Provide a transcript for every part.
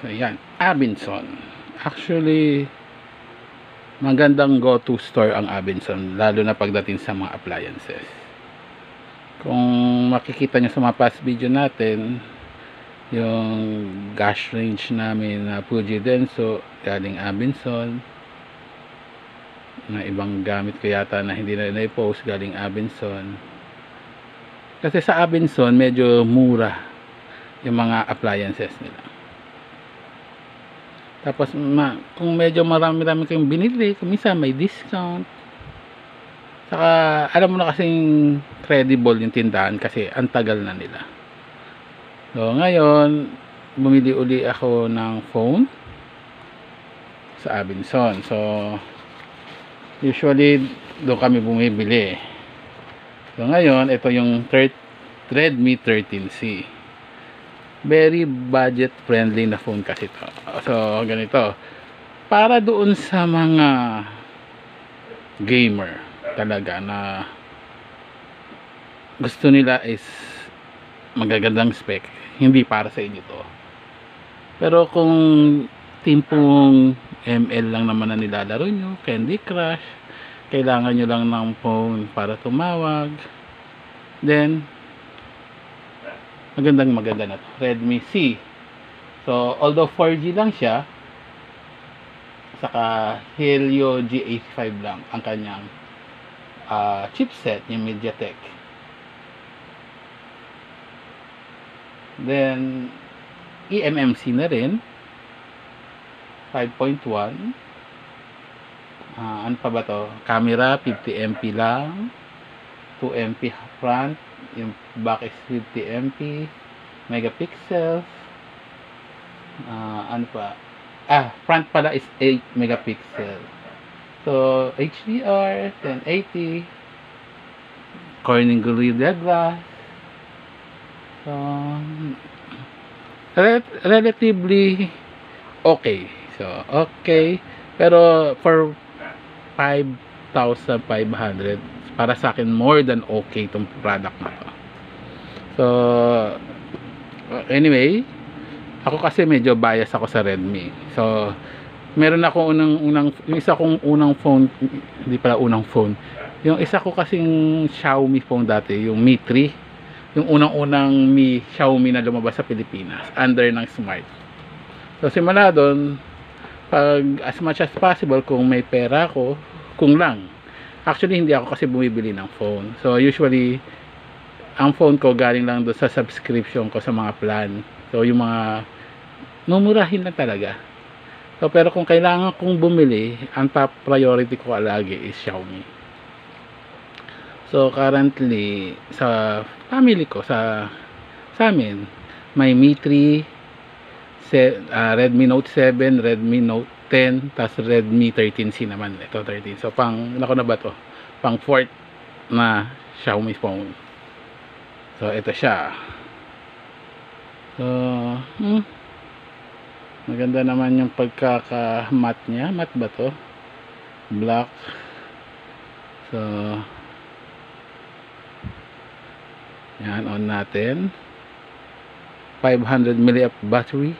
So yan, Abenson. Actually, magandang go-to store ang Abenson, lalo na pagdating sa mga appliances. Kung makikita nyo sa mga past video natin, yung gas range namin na Fuji Denso galing Abenson, na ibang gamit ko yata na hindi na na-post galing Abenson. Kasi sa Abenson medyo mura yung mga appliances nila. Tapos kung medyo marami-rami kayong binili, kung minsan may discount. Saka alam mo na kasing credible yung tindahan kasi ang tagal na nila. So ngayon, bumili uli ako ng phone sa Abenson. So usually doon kami bumibili. So ngayon, ito yung Redmi 13C. Very budget friendly na phone kasi to. So ganito, para doon sa mga gamer talaga na gusto nila is magagandang spec, hindi para sa inyo to. Pero kung timpong ML lang naman na nilalaro nyo, Candy Crush, kailangan nyo lang ng phone para tumawag, then maganda na to, Redmi C. So although 4G lang siya, saka Helio G85 lang ang kanyang chipset, yung MediaTek. Then eMMC na rin, 5.1. Ano pa ba to? Camera 50MP lang, 2MP front, yung back is 50MP, megapixels. Ano pa? Front pala is 8 megapixel. So HDR 1080, Corning Gorilla Glass. So relatively okay. So okay, pero for 5,500 para sa akin more than okay itong product na to. So anyway, ako kasi medyo bias ako sa Redmi. So meron ako yung isa kong unang phone, hindi pala unang phone, yung isa ko kasing Xiaomi phone dati, yung Mi 3, yung unang Mi Xiaomi na lumabas sa Pilipinas under ng Smart. So simula doon, pag as much as possible, kung may pera ako, kung lang, actually hindi ako kasi bumibili ng phone. So usually ang phone ko galing lang doon sa subscription ko sa mga plan. So yung mga mumurahin lang talaga. So pero kung kailangan kong bumili, ang top priority ko lagi is Xiaomi. So currently sa family ko, sa amin, may Mi 3, Redmi Note 7, Redmi Note 10, tas Redmi 13C naman. Ito 13. So pang, nako na ba to? Pang fourth na Xiaomi phone. So ito siya. So maganda naman yung pagkaka-matte niya. Matte ba to? Black. So yan, on natin. 500 mAh battery.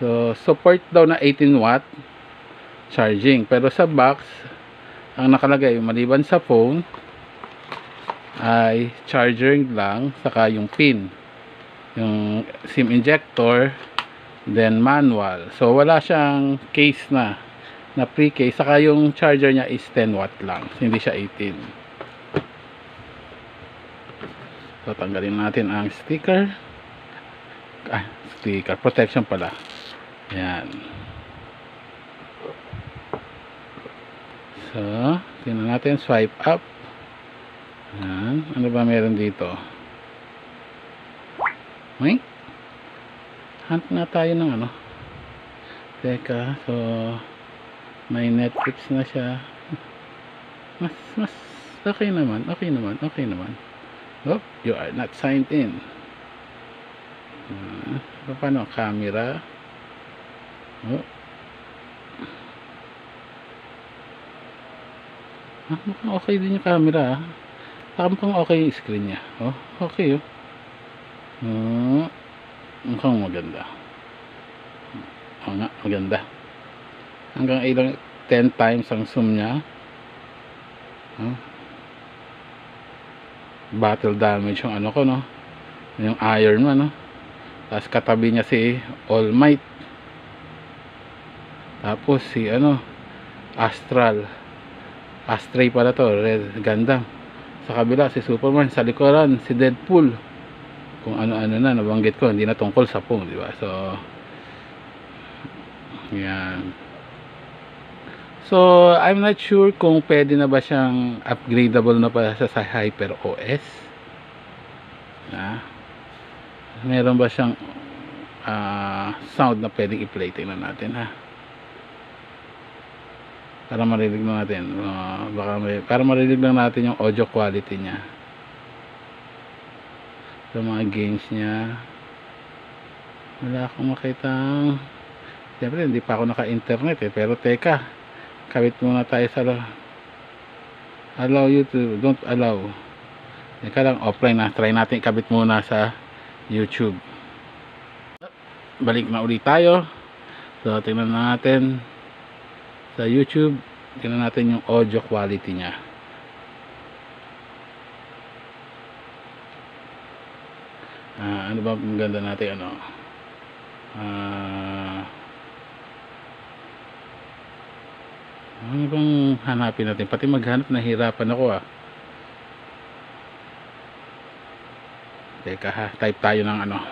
So support daw na 18 watt charging, pero sa box ang nakalagay maliban sa phone ay charger lang, saka yung pin, yung SIM injector, then manual. So wala siyang case na pre-case, saka yung charger niya is 10 watt lang, hindi siya 18. So tanggalin natin ang sticker, protection pala. Yan. So tingnan natin, swipe up. Yan. Ano ba meron dito? May hunt na tayo ng ano. Teka, so may Netflix na siya. Mas okay naman. Oh, you are not signed in. Paano? Camera. Oh. Mukhang okay din yung camera. Mukhang okay yung screen niya. Okay. Mukhang maganda. Oo nga, maganda. Hanggang ilang 10 times ang zoom niya. Battle damage yung ano ko, no, yung Iron Man, no. Tapos katabi niya si All Might. Tapos si ano, Astray pala to, Red Gundam. Sa kabila si Superman, sa likuran si Deadpool. Kung ano-ano na nabanggit ko, hindi na tungkol sa Pong, di ba? So yan. So I'm not sure kung pwede na ba siyang upgradable na pa sa Hyper OS. Meron ba siyang sound na pwedeng i-play? Tingnan natin, ha, para marinig na natin. Para marinig lang natin yung audio quality niya sa mga games niya. Wala akong makitang, siyempre hindi pa ako naka-internet pero teka, kabit muna tayo sa allow you to, don't allow. Teka lang, offline na, try natin ikabit muna sa YouTube. Balik na ulit tayo. So tingnan natin sa YouTube, tingnan natin yung audio quality niya. Ano ba ang ganda natin, ano, ano bang hanapin natin? Pati maghanap nahirapan ako, teka, ha, type tayo ng ano,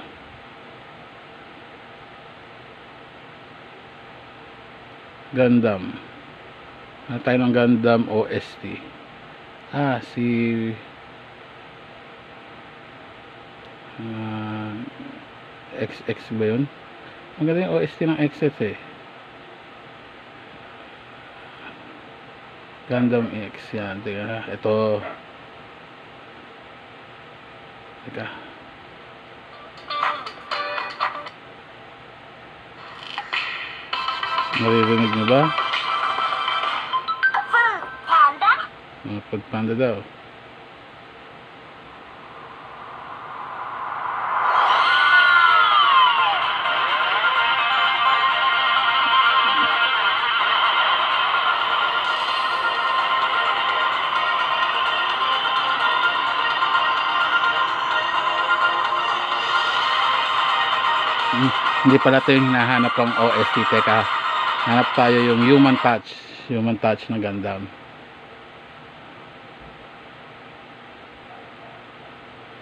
Gundam. Tayo ng Gundam OST. Si XX ba yun? Ang ganda yung OST ng XX, Gundam X yan. Teka, ito, teka, naririnig nyo ba? Food Panda daw. Hindi pala ito yung hinahanap ng OST. Teka, hanap tayo yung Human Touch na Gundam.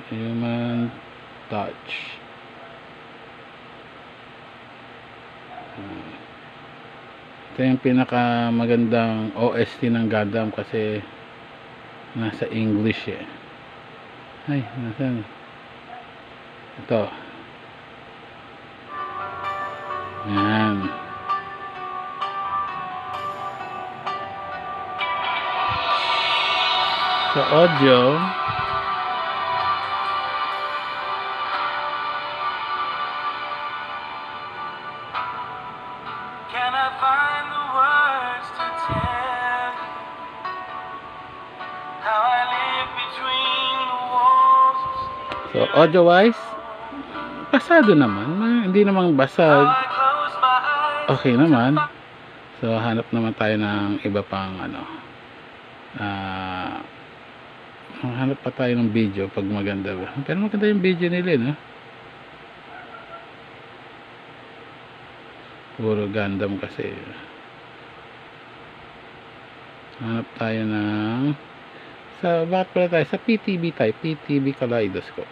Human Touch. Ito yung pinaka magandang OST ng Gundam kasi nasa English, ay, nasaan? Ito. Yan. So audio, can I find the words to tell you how I live between the walls? So audio wise, pasado naman, hindi namang basag, okay naman. So hanap naman tayo ng iba pang ano, hanap pa tayo ng video pag maganda ba. Pero maganda yung video nila, no? Puro Gundam kasi. Hanap tayo ng bakit pala tayo sa PTB tayo, PTB Kaleidoscope.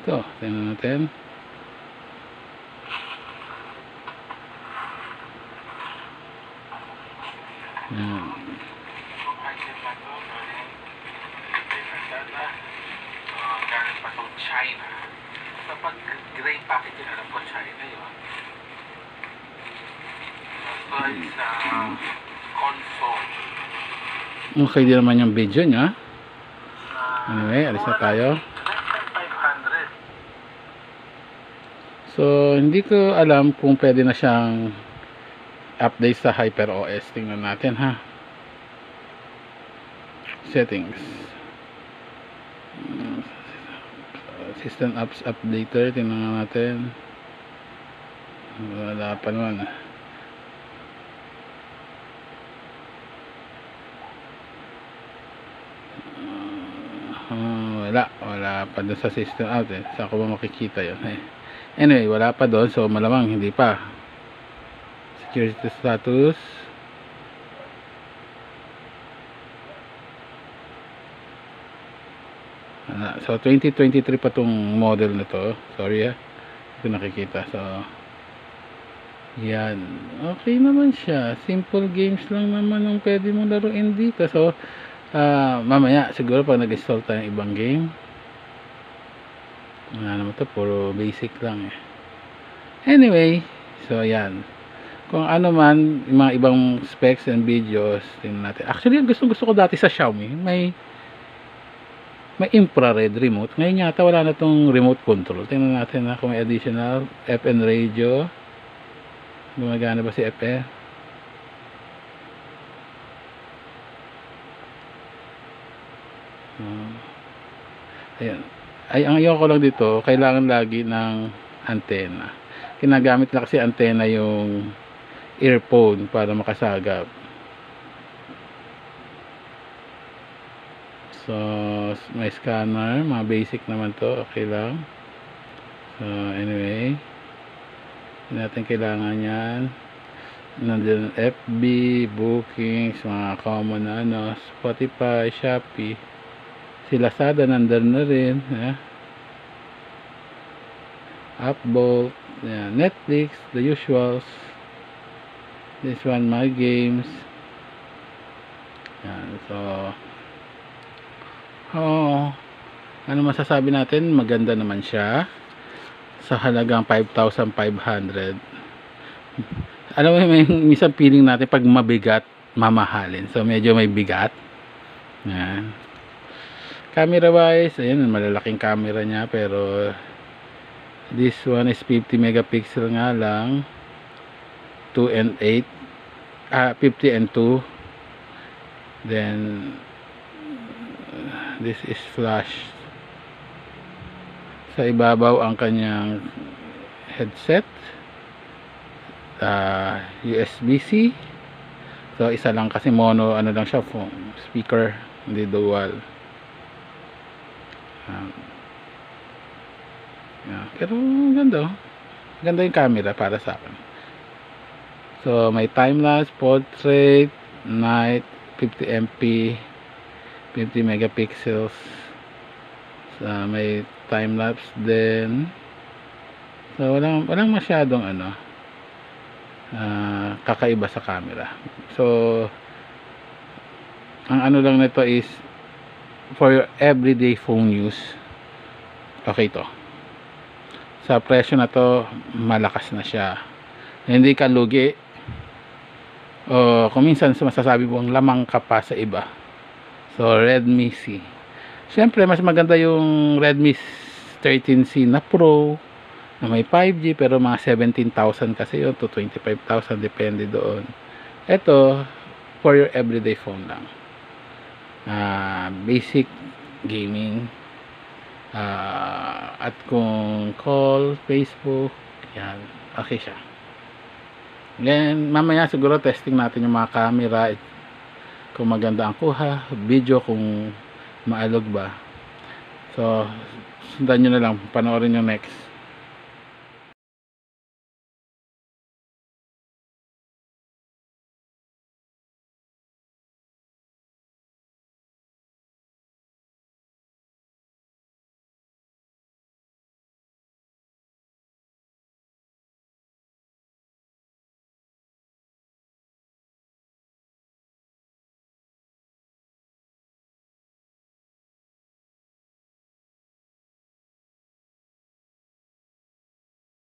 Ito, tingnan natin. Yan. Galing pa itong China. Kapag gray packaging, alam ko China yun. Okay din naman yung video niya. Anyway, alis na tayo. So, hindi ko alam kung pwede na siyang update sa HyperOS. Tingnan natin ha. Settings. System apps updater. Tingnan natin. Wala pa naman. Wala pa doon sa system out saan ko ba makikita yun anyway, wala pa doon, so malamang hindi pa. Security status, so 2023 pa tong model na to, sorry hindi ko nakikita. So yan, okay naman siya, simple games lang naman ang pwede mong laruin dito. So mamaya siguro pag nag-install tayo ng ibang game, naman to, puro basic lang anyway. So yan, kung ano man yung mga ibang specs and videos, tingnan natin. Actually gusto ko dati sa Xiaomi may infrared remote. Ngayon yata wala na tong remote control. Tingnan natin kung may additional FM radio, gumagana ba si FM. Ayan. Ay, ang ayaw ko lang dito, kailangan lagi ng antena. Kinagamit na kasi antena yung earphone para makasagap. So, may scanner, mga basic naman to, okay lang. So, anyway, hindi natin kailangan yan. Nandiyan FB, bookings, mga common na Spotify, Shopee, si Lazada nandun na rin, Upbolt, Netflix, the usuals. This one, my games. So ano masasabi natin, maganda naman siya sa halagang 5,500. Alam mo, may minsan feeling natin pag mabigat, mamahalin. So medyo may bigat. Yan. Camera wise, ayan, malalaking camera niya, pero this one is 50 megapixel nga lang, 2 and 8, 50 and 2. Then this is flash. Sa ibabaw ang kanyang headset, USB-C. So isa lang kasi mono, ano lang siya, phone speaker, hindi dual. Pero ganda yung camera para sa akin. So may time-lapse, portrait, night, 50 MP, 50 megapixels. So may time-lapse din. So walang masyadong kakaiba sa camera. So ang ano lang nito is for your everyday phone use, okay to. Sa presyo na to, malakas na siya, hindi ka lugi. Kung minsan masasabi mong lamang ka pa sa iba. So Redmi C, syempre mas maganda yung Redmi 13C na Pro na may 5G, pero mga 17,000 kasi yun to 25,000, depende doon. Ito for your everyday phone lang, basic gaming, at kung call, Facebook, yan, okay siya. Then mamaya siguro testing natin yung mga camera, kung maganda ang kuha, video kung maalog ba. So sundan nyo na lang, panoorin yung next.